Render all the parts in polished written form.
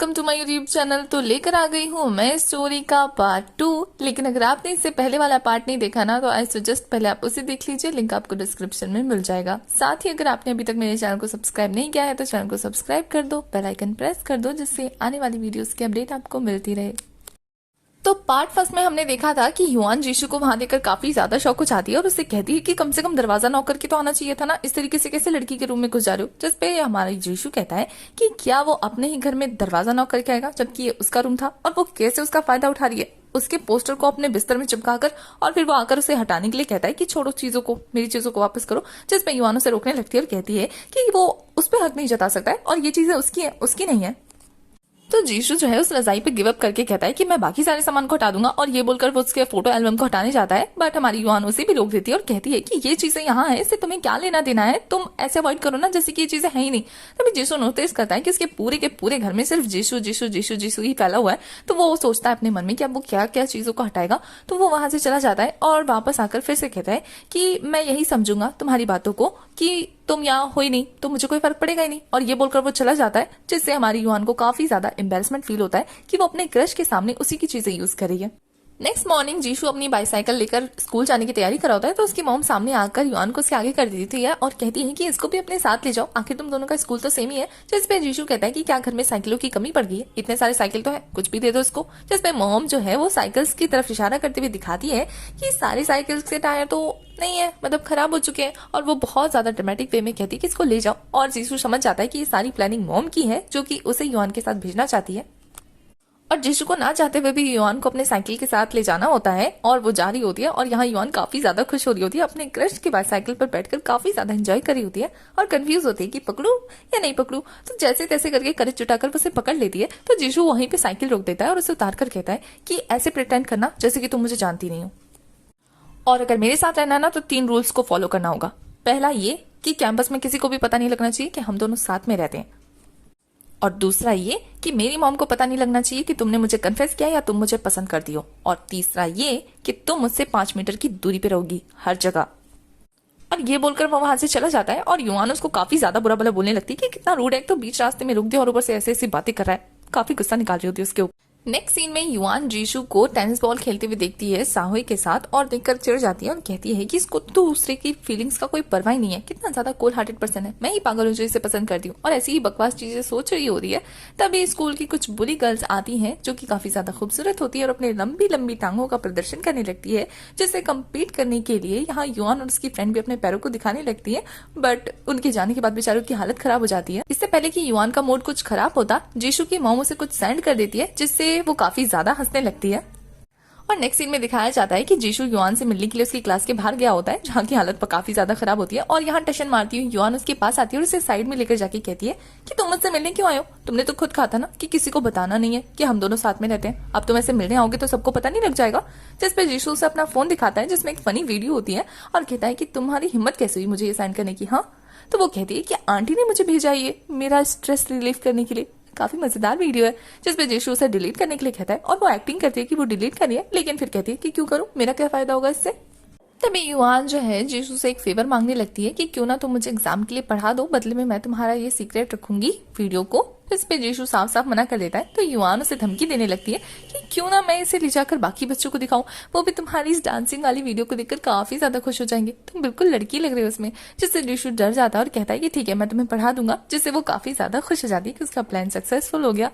Welcome to my YouTube channel. तो लेकर आ गई हूँ मैं स्टोरी का पार्ट 2। लेकिन अगर आपने इससे पहले वाला पार्ट नहीं देखा ना तो आई सजेस्ट पहले आप उसे देख लीजिए, लिंक आपको डिस्क्रिप्शन में मिल जाएगा। साथ ही अगर आपने अभी तक मेरे चैनल को सब्सक्राइब नहीं किया है तो चैनल को सब्सक्राइब कर दो, बेल आइकन प्रेस कर दो, जिससे आने वाली वीडियोस की अपडेट आपको मिलती रहे। तो पार्ट फर्स्ट में हमने देखा था कि युआन जीशु को वहां देखकर काफी ज्यादा शौक हो जाती है और उससे कहती है कि कम से कम दरवाजा नॉक करके तो आना चाहिए था ना, इस तरीके से कैसे लड़की के रूम में घुस जा रहे हो। जिसपे हमारा जीशु कहता है कि क्या वो अपने ही घर में दरवाजा नॉक करके आएगा जबकि ये उसका रूम था, और वो कैसे उसका फायदा उठा रही है उसके पोस्टर को अपने बिस्तर में चिपकाकर, और फिर वो आकर उसे हटाने के लिए कहता है कि छोड़ो चीजों को, मेरी चीजों को वापस करो। जिसपे युआन उसे रोकने लगती है और कहती है कि वो उस पर हक नहीं जता सकता है और ये चीजें उसकी है, उसकी नहीं है। तो जीशु जो है उस रजाई पे गिव अप करके कहता है कि मैं बाकी सारे सामान को हटा दूंगा, और ये बोलकर वो उसके फोटो एल्बम को हटाने जाता है। बट हमारी युआन उसे भी रोक देती है और कहती है कि ये चीजें यहाँ है, इससे तुम्हें क्या लेना देना है, तुम ऐसे अवॉइड करो ना जैसे कि ये चीजें है ही नहीं। तभी जीशु नोटिस करता है कि उसके पूरे के पूरे घर में सिर्फ जीशु जीशु जीशु जीशु ही फैला हुआ है। तो वो सोचता है अपने मन में कि अब वो क्या क्या चीजों को हटाएगा। तो वो वहां से चला जाता है और वापस आकर फिर से कहता है कि मैं यही समझूंगा तुम्हारी बातों को कि तुम यहाँ हो ही नहीं तो मुझे कोई फर्क पड़ेगा ही नहीं, और ये बोलकर वो चला जाता है। जिससे हमारी युआन को काफी ज्यादा एम्बेरसमेंट फील होता है कि वो अपने क्रश के सामने उसी की चीजें यूज कर रही है। नेक्स्ट मॉर्निंग जीशु अपनी बाईसाइकिल लेकर स्कूल जाने की तैयारी कर रहा होता है तो उसकी मॉम सामने आकर युआन को उसके आगे कर देती है और कहती है कि इसको भी अपने साथ ले जाओ, आखिर तुम दोनों का स्कूल तो सेम ही है। जिसपे जीशु कहता है कि क्या घर में साइकिलों की कमी पड़ गई है, इतने सारे साइकिल तो है, कुछ भी दे दो इसको। जिसपे मॉम जो है वो साइकिल्स की तरफ इशारा करते हुए दिखाती है कि सारे साइकिल्स के टायर तो नहीं है, मतलब खराब हो चुके हैं, और वो बहुत ज्यादा ड्रामेटिक वे में कहती है कि इसको ले जाओ। और जीशु समझ जाता है कि ये सारी प्लानिंग मॉम की है जो कि उसे युआन के साथ भेजना चाहती है। और जीशु को ना चाहते हुए भी युआन को अपने साइकिल के साथ ले जाना होता है और वो जा रही होती है। और यहाँ युआन काफी ज्यादा खुश हो रही होती है, अपने क्रश की बाईसाइकिल पर बैठकर काफी ज्यादा एंजॉय कर रही होती है और कंफ्यूज होती है कि पकड़ू या नहीं पकड़ू। तो जैसे तैसे करके करेज जुटाकर वो उसे पकड़ लेती है। तो जीशु वहीं पे साइकिल रोक देता है और उसे उतार कर कहता है कि ऐसे प्रिटेंड करना जैसे कि तुम मुझे जानती नहीं हो, और अगर मेरे साथ रहना ना तो 3 रूल्स को फॉलो करना होगा। पहला ये कि कैंपस में किसी को भी पता नहीं लगना चाहिए कि हम दोनों साथ में रहते हैं, और दूसरा ये कि मेरी मॉम को पता नहीं लगना चाहिए कि तुमने मुझे कन्फेस किया या तुम मुझे पसंद करती हो, और तीसरा ये कि तुम मुझसे 5 मीटर की दूरी पे रहोगी हर जगह। और ये बोलकर वो वहां से चला जाता है और युआन उसको काफी ज्यादा बुरा भला बोलने लगती है कि कितना रूड है, एक तो बीच रास्ते में रुक दिया और ऊपर से ऐसी ऐसी बातें कर रहा है। काफी गुस्सा निकाल रही होती है उसके ऊपर। नेक्स्ट सीन में युआन जीशु को टेनिस बॉल खेलते हुए देखती है साहोई के साथ और देखकर चिढ़ जाती है और कहती है कि इसको तो दूसरे की फीलिंग्स का कोई परवाह ही नहीं है, कितना ज्यादा कोल्ड हार्टेड पर्सन है, मैं ही पागल हूँ जो इसे पसंद करती हूँ, और ऐसी ही बकवास चीजें सोच रही होती है। तभी स्कूल की कुछ बुरी गर्ल्स आती हैं जो कि काफी ज्यादा खूबसूरत होती है और अपने लंबी लंबी टांगों का प्रदर्शन करने लगती है, जिससे कम्पीट करने के लिए यहाँ युआन और उसकी फ्रेंड भी अपने पैरों को दिखाने लगती है। बट उनके जाने के बाद बेचारों की हालत खराब हो जाती है। इससे पहले कि युआन का मूड कुछ खराब होता, जीशु की मॉम उसे कुछ सेंड कर देती है जिससे वो काफी ज्यादा हंसने लगती है। और नेक्स्ट सीन में दिखाया जाता है कि जीशु युआन से मिलने के लिए उसकी क्लास के बाहर गया होता है, जहाँ की हालत काफी ज्यादा खराब होती है। और यहाँ टशन मारती हुई युआन उसके पास आती है और उसे साइड में लेकर जाके कहती है कि तुम मुझसे मिलने क्यों आए हो, तुमने तो खुद कहा था ना कि किसी को बताना नहीं है कि हम दोनों साथ में रहते हैं, अब तुम ऐसे मिलने आओगे तो सबको पता नहीं लग जाएगा। जिसपे जीशु उसे अपना फोन दिखाता है जिसमें एक फनी वीडियो होती है और कहता है कि तुम्हारी हिम्मत कैसे हुई मुझे ये सेंड करने की। हाँ, तो वो कहती है कि आंटी ने मुझे भेजा ये मेरा स्ट्रेस रिलीफ करने के लिए। काफी मजेदार वीडियो है जिसपे जीशु उसे डिलीट करने के लिए कहता है और वो एक्टिंग करती है कि वो डिलीट कर रही है, लेकिन फिर कहती है कि क्यों करूं, मेरा क्या फायदा होगा इससे। तभी युआन जो है जीशु से एक फेवर मांगने लगती है कि क्यों ना तुम मुझे एग्जाम के लिए पढ़ा दो, बदले में मैं तुम्हारा ये सीक्रेट रखूंगी वीडियो को। इस पे जीशु साफ साफ मना कर देता है। तो युआन उसे धमकी देने लगती है कि क्यों ना मैं इसे ले जाकर बाकी बच्चों को दिखाऊं, वो भी तुम्हारी इस डांसिंग वाली वीडियो को देखकर काफी ज्यादा खुश हो जाएंगे, तुम बिल्कुल लड़की लग रही हो उसमें। जिससे जीशु डर जाता है और कहता है कि ठीक है मैं तुम्हें पढ़ा दूंगा, जिससे वो काफी ज्यादा खुश हो जाती है कि उसका प्लान सक्सेसफुल हो गया।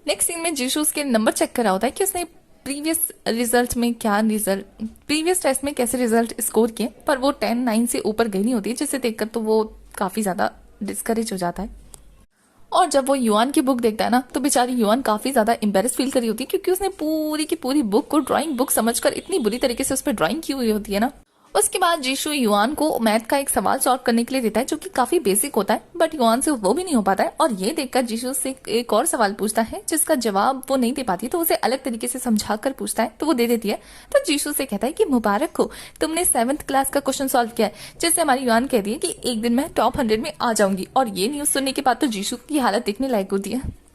नेक्स्ट सीन में जीशु उसके नंबर चेक कर रहा होता है कि उसने प्रीवियस टेस्ट में कैसे रिजल्ट स्कोर किए, पर वो 10-9 से ऊपर गई नहीं होती, जिसे देखकर तो वो काफी ज्यादा डिस्करेज हो जाता है। और जब वो युआन की बुक देखता है ना तो बेचारी युआन काफी ज्यादा एम्बेरस फील कर रही होती है, क्योंकि उसने पूरी की पूरी बुक को ड्राइंग बुक समझकर इतनी बुरी तरीके से उस पर ड्राइंग की हुई होती है ना। उसके बाद जीशु युआन को मैथ का एक सवाल सॉल्व करने के लिए देता है जो कि काफी बेसिक होता है, बट युआन से वो भी नहीं हो पाता है। और ये देखकर जीशु से एक और सवाल पूछता है जिसका जवाब वो नहीं दे पाती, तो उसे अलग तरीके से समझा कर पूछता है तो वो दे देती है। तो जीशु से कहता है कि मुबारक हो, तुमने 7th क्लास का क्वेश्चन सॉल्व किया है। जिससे हमारी युआन कहती है कि एक दिन मैं टॉप 100 में आ जाऊंगी। और ये न्यूज सुनने के बाद तो जीशु की हालत देखने लायक होती है।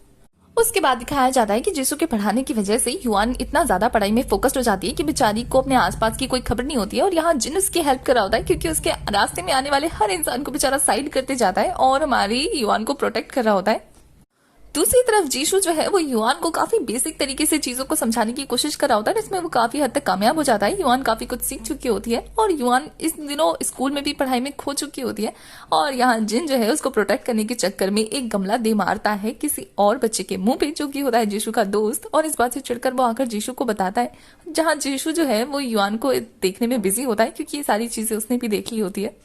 उसके बाद दिखाया जाता है कि जीशु के पढ़ाने की वजह से युआन इतना ज्यादा पढ़ाई में फोकस्ड हो जाती है कि बेचारी को अपने आसपास की कोई खबर नहीं होती है। और यहाँ जिन उसकी हेल्प कर रहा होता है, क्योंकि उसके रास्ते में आने वाले हर इंसान को बेचारा साइड करते जाता है और हमारी युआन को प्रोटेक्ट कर रहा होता है। दूसरी तरफ जीशु जो है वो युआन को काफी बेसिक तरीके से चीजों को समझाने की कोशिश कर रहा होता है, जिसमें वो काफी हद तक कामयाब हो जाता है। युआन काफी कुछ सीख चुकी होती है और युआन इस दिनों स्कूल में भी पढ़ाई में खो चुकी होती है, और यहाँ जिन जो है उसको प्रोटेक्ट करने के चक्कर में एक गमला दे मारता है किसी और बच्चे के मुंह पे, जो कि होता है जीशु का दोस्त, और इस बात से चिढ़कर वो आकर जीशु को बताता है, जहाँ जीशु जो है वो युआन को देखने में बिजी होता है क्योंकि ये सारी चीजें उसने भी देख ली होती है।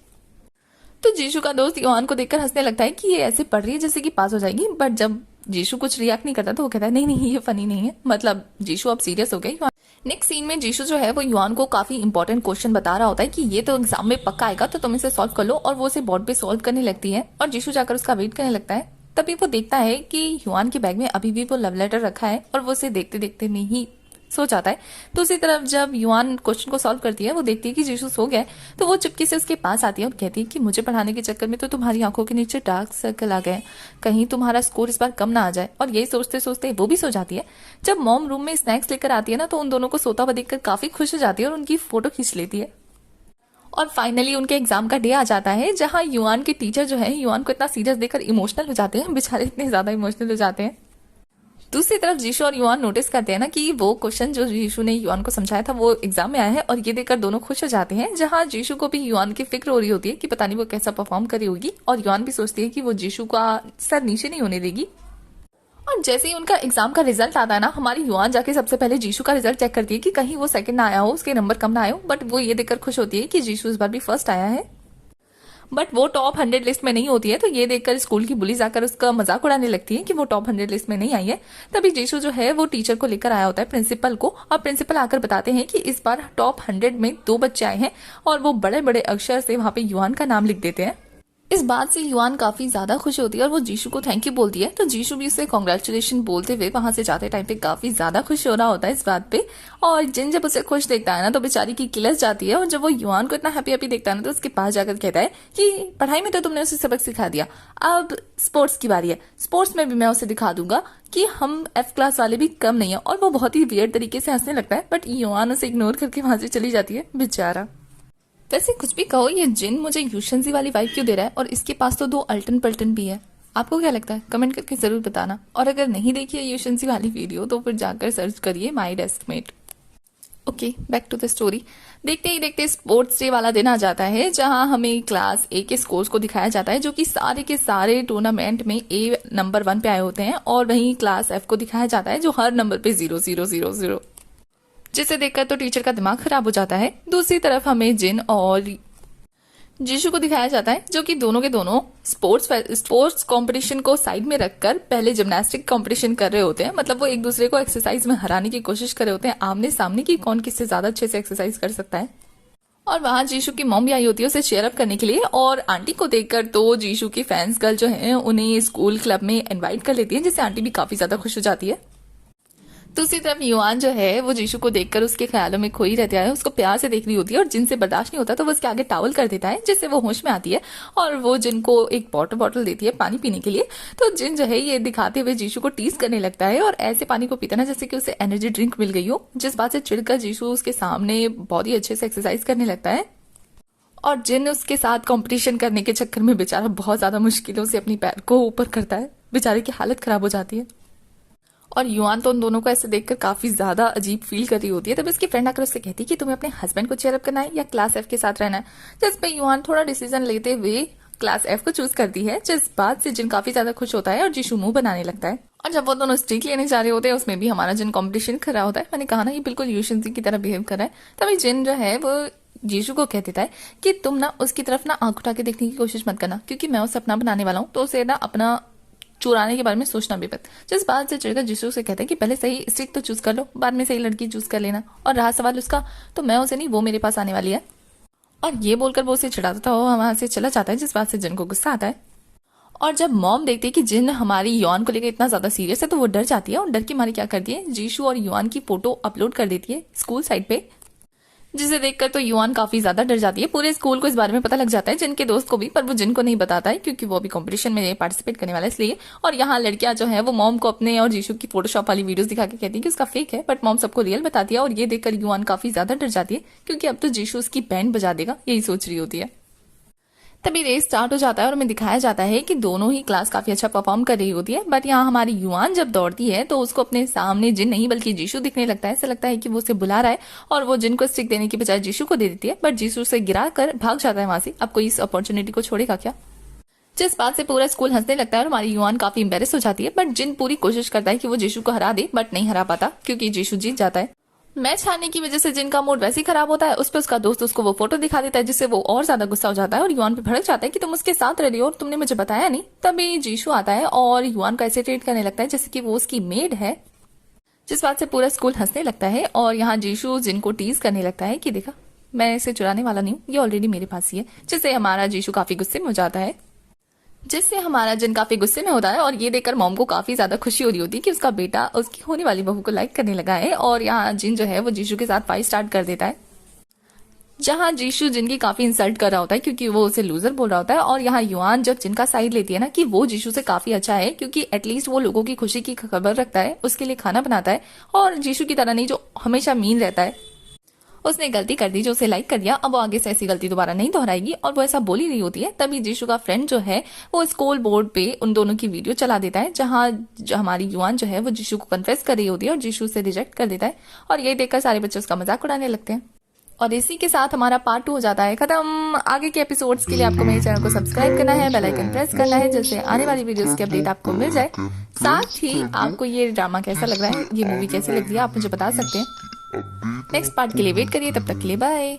तो जीशु का दोस्त युआन को देखकर हंसने लगता है कि ये ऐसे पढ़ रही है जैसे कि पास हो जाएगी, बट जब जीशु कुछ रिएक्ट नहीं करता तो वो कहता है नहीं नहीं ये फनी नहीं है, मतलब जीशु अब सीरियस हो गई। नेक्स्ट सीन में जीशु जो है वो युआन को काफी इंपॉर्टेंट क्वेश्चन बता रहा होता है कि ये तो एग्जाम में पक्का आएगा तो तुम इसे सॉल्व कर लो, और वो उसे बोर्ड पे सॉल्व करने लगती है और जीशु जाकर उसका वेट करने लगता है। तभी वो देखता है कि युआन के बैग में अभी भी वो लव लेटर रखा है और वो उसे देखते देखते में ही सो जाता है। दूसरी तरफ जब युआन क्वेश्चन को सॉल्व करती है, वो देखती है कि जीशु सो गया है, तो वो चुपके से उसके पास आती है और कहती है कि मुझे पढ़ाने के चक्कर में तो तुम्हारी आंखों के नीचे डार्क सर्कल आ गए, कहीं तुम्हारा स्कोर इस बार कम ना आ जाए। और यही सोचते सोचते वो भी सो जाती है। जब मॉम रूम में स्नैक्स लेकर आती है ना, तो उन दोनों को सोता हुआ देखकर काफी खुश हो जाती है और उनकी फोटो खींच लेती है। और फाइनली उनके एग्जाम का डे आ जाता है, जहां युआन के टीचर जो है युआन को इतना सीरियस देखकर इमोशनल हो जाते हैं, बेचारे इतने ज्यादा इमोशनल हो जाते हैं। दूसरी तरफ जीशु और युआन नोटिस करते हैं ना कि वो क्वेश्चन जो जीशु ने युआन को समझाया था वो एग्जाम में आया है, और ये देखकर दोनों खुश हो जाते हैं। जहां जीशु को भी युआन की फिक्र हो रही होती है कि पता नहीं वो कैसा परफॉर्म करी होगी, और युआन भी सोचती है कि वो जीशु का सर नीचे नहीं होने देगी। और जैसे ही उनका एग्जाम का रिजल्ट आता है ना, हमारी युआन जाके सबसे पहले जीशु का रिजल्ट चेक करती है कि कहीं वो सेकंड ना आया हो, उसके नंबर कम ना आए हो, बट वो ये देखकर खुश होती है कि जीशु इस बार भी फर्स्ट आया है। बट वो टॉप 100 लिस्ट में नहीं होती है, तो ये देखकर स्कूल की बुलीज आकर उसका मजाक उड़ाने लगती है कि वो टॉप 100 लिस्ट में नहीं आई है। तभी जीशु जो है वो टीचर को लेकर आया होता है, प्रिंसिपल को, और प्रिंसिपल आकर बताते हैं कि इस बार टॉप 100 में 2 बच्चे आए हैं, और वो बड़े बड़े अक्षर से वहां पे युआन का नाम लिख देते हैं। इस बात से युआन काफी ज्यादा खुश होती है और वो जीशु को थैंक यू बोलती है। तो जीशु भी उसे कॉन्ग्रेचुलेशन बोलते हुए वहां से जाते टाइम पे काफी ज्यादा खुश हो रहा होता है इस बात पे। और जिन जब उसे खुश देखता है ना, तो बेचारी की किलस जाती है, और जब वो युआन को इतना हैप्पी हैप्पी देखता है ना, तो उसके पास जाकर कहता है कि पढ़ाई में तो तुमने उसे सबक सिखा दिया, अब स्पोर्ट्स की बारी है, स्पोर्ट्स में भी मैं उसे दिखा दूंगा कि हम F क्लास वाले भी कम नहीं है। और वो बहुत ही वियर्ड तरीके से हंसने लगता है, बट युआन उसे इग्नोर करके वहां से चली जाती है, बेचारा। वैसे कुछ भी कहो, ये जिन मुझे यूशंजी वाली वाइब क्यों दे रहा है, और इसके पास तो 2 अल्टन पल्टन भी है। आपको क्या लगता है? कमेंट करके जरूर बताना। और अगर नहीं देखी है यूशंजी वाली वीडियो तो फिर जाकर सर्च करिए my deskmate. Okay, back to the story. देखते ही देखते स्पोर्ट्स डे वाला दिन आ जाता है, जहां हमें क्लास A के स्कोर्स को दिखाया जाता है, जो कि सारे के सारे टूर्नामेंट में A नंबर 1 पे आए होते हैं, और वहीं क्लास F को दिखाया जाता है जो हर नंबर पे 0 0 0 0, जिसे देखकर तो टीचर का दिमाग खराब हो जाता है। दूसरी तरफ हमें जिन और जीशु को दिखाया जाता है, जो कि दोनों के दोनों स्पोर्ट्स कंपटीशन को साइड में रखकर पहले जिम्नास्टिक कंपटीशन कर रहे होते हैं। मतलब वो एक दूसरे को एक्सरसाइज में हराने की कोशिश कर रहे होते हैं, आमने सामने की कौन किससे ज्यादा अच्छे से एक्सरसाइज कर सकता है। और वहां जीशु की मॉम भी आई होती है उसे चेयर अप करने के लिए, और आंटी को देखकर तो जीशु की फैंस गर्ल जो है उन्हें स्कूल क्लब में इन्वाइट कर लेती है, जिससे आंटी भी काफी ज्यादा खुश हो जाती है। दूसरी तरफ युआन जो है वो जीशु को देखकर उसके ख्यालों में खोई रहता है, उसको प्यार से देख रही होती है, और जिनसे बर्दाश्त नहीं होता तो वो उसके आगे टावल कर देता है, जिससे वो होश में आती है, और वो जिनको एक बॉटल देती है पानी पीने के लिए। तो जिन जो है ये दिखाते हुए जीशु को टीज करने लगता है, और ऐसे पानी को पीता ना जैसे कि उसे एनर्जी ड्रिंक मिल गई हो, जिस बात से चिढ़कर जीशु उसके सामने बहुत ही अच्छे से एक्सरसाइज करने लगता है। और जिन उसके साथ कंपटीशन करने के चक्कर में बेचारा बहुत ज्यादा मुश्किलों से अपनी पैर को ऊपर करता है, बेचारे की हालत खराब हो जाती है। और युआन तो उन दोनों को ऐसे देखकर काफी ज्यादा अजीब फील कर रही होती है। तब इसकी फ्रेंड आकर उससे कहती है कि तुम्हें अपने हस्बैंड को चेयर अप करना है या क्लास F के साथ रहना है, जिसपे युआन थोड़ा डिसीजन लेते हुए क्लास F को चूज करती है, जिस बात से जिन काफी ज्यादा खुश होता है और जीशु मुंह बनाने लगता है। और जब वो दोनों स्ट्रीक लेने जा रहे होते हैं, उसमें भी हमारा जिन कॉम्पिटिशन कर रहा होता है। मैंने कहा ना ये बिल्कुल यूशंजी की तरह बिहेव कर रहा है। तभी जिन जो है वो जीशु को कह देता है कि तुम ना उसकी तरफ ना आंख उठा के देखने की कोशिश मत करना, क्योंकि मैं उसे अपना बनाने वाला हूँ, तो उसे ना अपना चुराने के बारे में सोचना भी मत। जिस बात से चिढ़कर जीशु से कहते हैं कि पहले सही स्ट्रीक तो चूज कर लो, बाद में सही लड़की चूज कर लेना, और रहा सवाल उसका, तो मैं उसे नहीं, वो मेरे पास आने वाली है। और ये बोलकर वो उसे चिढ़ाता था, वो वहां से चला जाता है, जिस बात से जिन को गुस्सा आता है। और जब मॉम देखती है कि जिन हमारी युआन को लेकर इतना ज्यादा सीरियस है, तो वो डर जाती है, और डर की मारी क्या करती है, जीशु और युआन की फोटो अपलोड कर देती है स्कूल साइट पे, जिसे देखकर तो युआन काफी ज्यादा डर जाती है। पूरे स्कूल को इस बारे में पता लग जाता है, जिनके दोस्त को भी, पर वो जिनको नहीं बताता है, क्योंकि वो अभी कंपटीशन में पार्टिसिपेट करने वाला है इसलिए। और यहाँ लड़कियां जो है वो मॉम को अपने और जीशु की फोटोशॉप वाली वीडियोस दिखा के कहती है कि उसका फेक है, बट मॉम सबको रियल बताती है। और ये देखकर युआन काफी ज्यादा डर जाती है, क्योंकि अब तो जीशु उसकी बैंड बजा देगा, यही सोच रही होती है। तभी रेस स्टार्ट हो जाता है और हमें दिखाया जाता है कि दोनों ही क्लास काफी अच्छा परफॉर्म कर रही होती है। बट यहाँ हमारी युआन जब दौड़ती है तो उसको अपने सामने जिन नहीं बल्कि जीशु दिखने लगता है। ऐसा लगता है कि वो उसे बुला रहा है और वो जिन को स्टिक देने की बजाय जीशु को दे देती है, बट जीशु उसे गिरा कर भाग जाता है वहां से। अब कोई इस अपॉर्चुनिटी को छोड़ेगा क्या? जिस बात से पूरा स्कूल हंसने लगता है और हमारी युआन काफी एम्बेरस हो जाती है। बट जिन पूरी कोशिश करता है कि वो जीशु को हरा दे, बट नहीं हरा पाता क्योंकि जीशु जीत जाता है। मैच हारने की वजह से जिनका मूड वैसे ही खराब होता है, उस पर उसका दोस्त उसको वो फोटो दिखा देता है, जिससे वो और ज्यादा गुस्सा हो जाता है और युआन पे भड़क जाता है कि तुम उसके साथ रह रही हो और तुमने मुझे बताया नहीं। तभी जीशु आता है और युआन को ऐसे ट्रीट करने लगता है जैसे कि वो उसकी मेड है, जिस बात से पूरा स्कूल हंसने लगता है। और यहाँ जीशु जिनको टीज करने लगता है कि देखा, मैं इसे चुराने वाला नहीं हूँ, ये ऑलरेडी मेरे पास ही है, जिससे हमारा जीशु काफी गुस्से में हो जाता है। जिससे हमारा जिन काफी गुस्से में होता है और ये देखकर मॉम को काफी ज्यादा खुशी हो रही होती है कि उसका बेटा उसकी होने वाली बहू को लाइक करने लगा है। और यहाँ जिन जो है वो जीशु के साथ फाइट स्टार्ट कर देता है, जहाँ जीशु जिनकी काफी इंसल्ट कर रहा होता है क्योंकि वो उसे लूजर बोल रहा होता है। और यहाँ युआन जब जिनका साइड लेती है ना कि वो जीशु से काफी अच्छा है क्योंकि एटलीस्ट वो लोगों की खुशी की खबर रखता है, उसके लिए खाना बनाता है और जीशु की तरह नहीं जो हमेशा मीन रहता है। उसने गलती कर दी जो उसे लाइक कर दिया, अब वो आगे से ऐसी गलती दोबारा नहीं दोहराएगी और वो ऐसा बोल ही रही होती है। तभी जीशु का फ्रेंड जो है वो स्कूल बोर्ड पे उन दोनों की वीडियो चला देता है, जहाँ हमारी युआन जो है वो जीशु को कन्फेस कर रही होती है और जीशु से रिजेक्ट कर देता है। और ये देखकर सारे बच्चे उसका मजाक उड़ाने लगते हैं। और इसी के साथ हमारा पार्ट 2 हो जाता है खत्म। आगे के एपिसोड्स के लिए आपको मेरे चैनल को सब्सक्राइब करना है, बेल आइकन प्रेस करना है, जिससे आने वाली वीडियोस की अपडेट आपको मिल जाए। साथ ही आपको ये ड्रामा कैसा लग रहा है, ये मूवी कैसी लग रही है, आप मुझे बता सकते हैं। नेक्स्ट पार्ट के लिए वेट करिए, तब तक के लिए बाय।